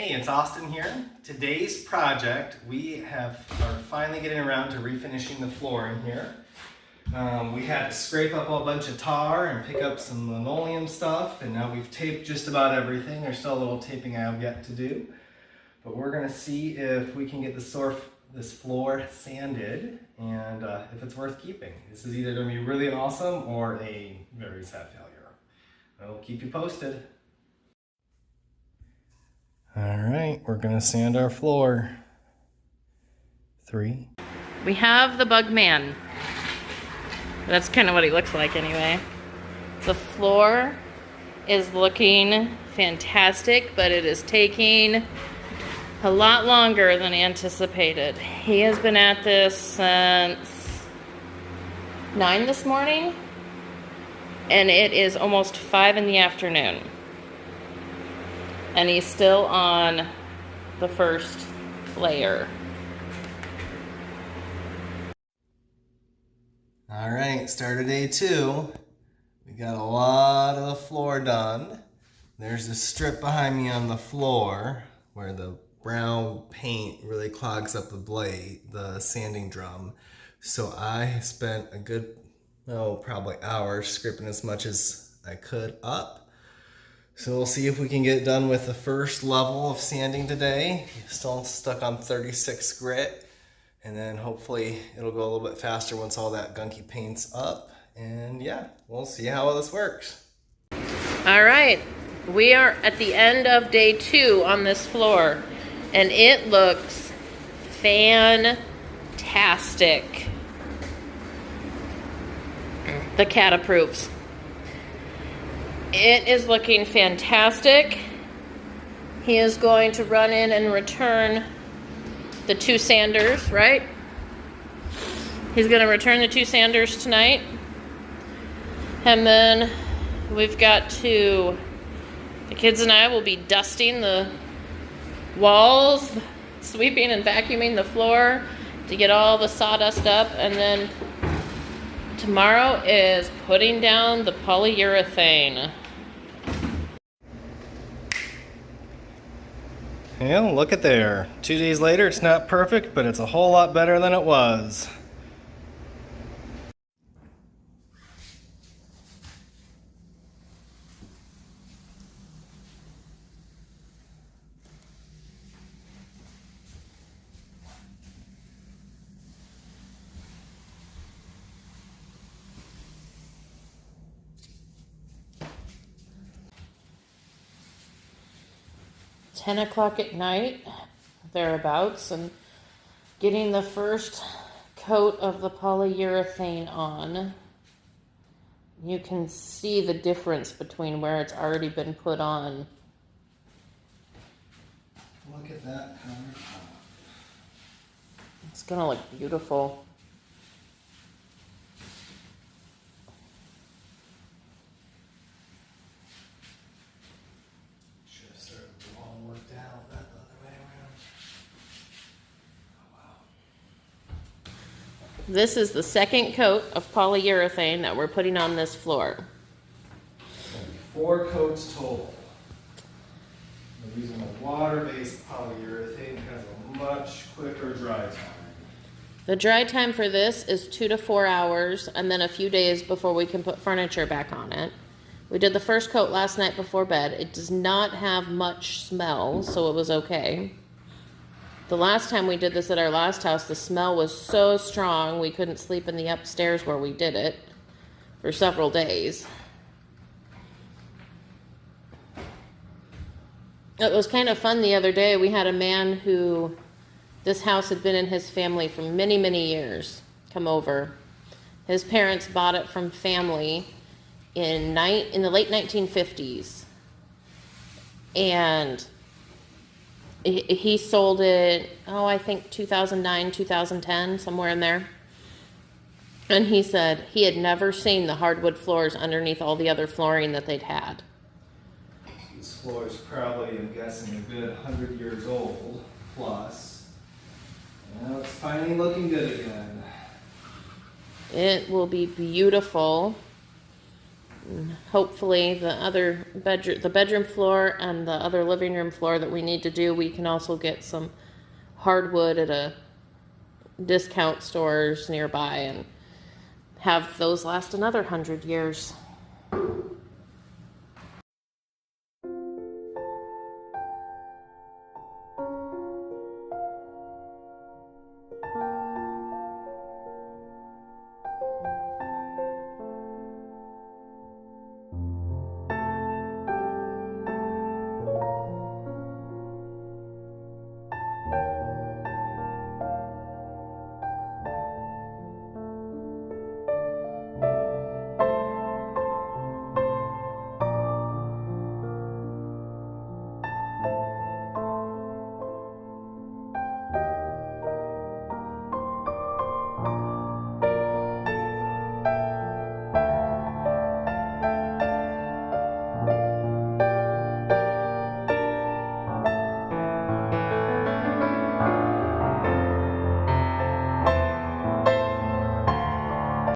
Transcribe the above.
Hey, it's Austin here. Today's project, we are finally getting around to refinishing the floor in here. We had to scrape up a bunch of tar and pick up some linoleum stuff, and now we've taped just about everything. There's still a little taping I have yet to do, but we're gonna see if we can get this floor sanded and if it's worth keeping. This is either gonna be really awesome or a very sad failure. I'll keep you posted. All right, we're gonna sand our floor. 3. We have the bug man. That's kind of what he looks like anyway. The floor is looking fantastic, but it is taking a lot longer than anticipated. He has been at this since 9 this morning, and it is almost 5 in the afternoon. And he's still on the first layer. All right, start of day 2. We got a lot of the floor done. There's a strip behind me on the floor where the brown paint really clogs up the sanding drum. So I spent a good, probably hours scraping as much as I could up. So we'll see if we can get done with the first level of sanding today. Still stuck on 36 grit. And then hopefully it'll go a little bit faster once all that gunky paint's up. And yeah, we'll see how this works. All right, we are at the end of day 2 on this floor, and it looks fantastic. The cat approves. It is looking fantastic. He is going to run in and return the 2 sanders, right? He's going to return the 2 sanders tonight. And then we've got the kids and I will be dusting the walls, sweeping and vacuuming the floor to get all the sawdust up. And then tomorrow is putting down the polyurethane. Yeah, look at there. 2 days later, it's not perfect, but it's a whole lot better than it was. Ten o'clock at night, thereabouts, and getting the first coat of the polyurethane on. You can see the difference between where it's already been put on. Look at that countertop. It's gonna look beautiful. This is the second coat of polyurethane that we're putting on this floor. 4 coats total. We're using a water-based polyurethane. It has a much quicker dry time. The dry time for this is 2 to 4 hours, and then a few days before we can put furniture back on it. We did the first coat last night before bed. It does not have much smell, so it was okay. The last time we did this at our last house, the smell was so strong we couldn't sleep in the upstairs where we did it for several days. It was kind of fun the other day. We had a man who, this house had been in his family for many, many years, come over. His parents bought it from family in the late 1950s. And he sold it, I think 2009, 2010, somewhere in there. And he said he had never seen the hardwood floors underneath all the other flooring that they'd had. This floor is probably, I'm guessing, a good 100 years old plus. Now it's finally looking good again. It will be beautiful Hopefully the bedroom floor and the other living room floor that we need to do, we can also get some hardwood at a discount stores nearby and have those last another 100 years.